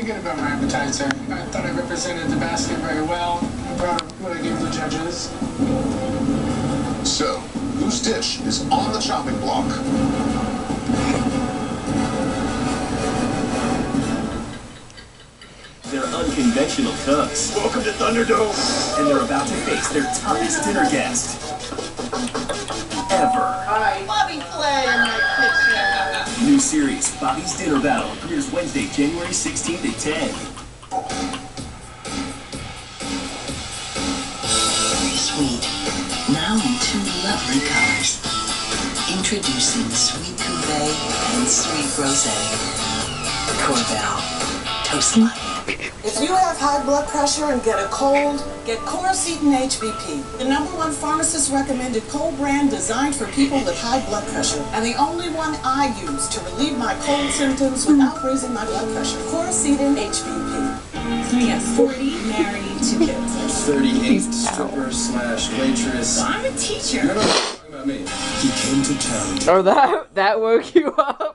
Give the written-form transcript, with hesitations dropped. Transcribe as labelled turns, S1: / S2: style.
S1: pretty good about my appetizer. I thought I represented the basket very well. I'm proud of what I gave the judges.
S2: So, whose dish is on the chopping block?
S3: They're unconventional cooks.
S2: Welcome to Thunderdome!
S3: And they're about to face their toughest dinner guest ever.
S4: Hi. Bobby Flay in my kitchen.
S3: New series, Bobby's Dinner Battle, premieres Wednesday, January 16th at 10.
S5: Sweet. Now in 2 lovely colors. Introducing Sweet Cuvée and Sweet Rosé. Corbel. Toast light.
S4: If you have high blood pressure and get a cold, get Coricidin HVP, the #1 pharmacist recommended cold brand designed for people with high blood pressure, and the only one I use to relieve my cold symptoms without raising my blood pressure. Coricidin HVP.
S6: So yeah, 40, married, 2 kids.
S7: 38 stripper / waitress.
S6: Well, I'm a teacher.
S7: You're not talking about me.
S3: He came to town.
S8: Oh, that woke you up.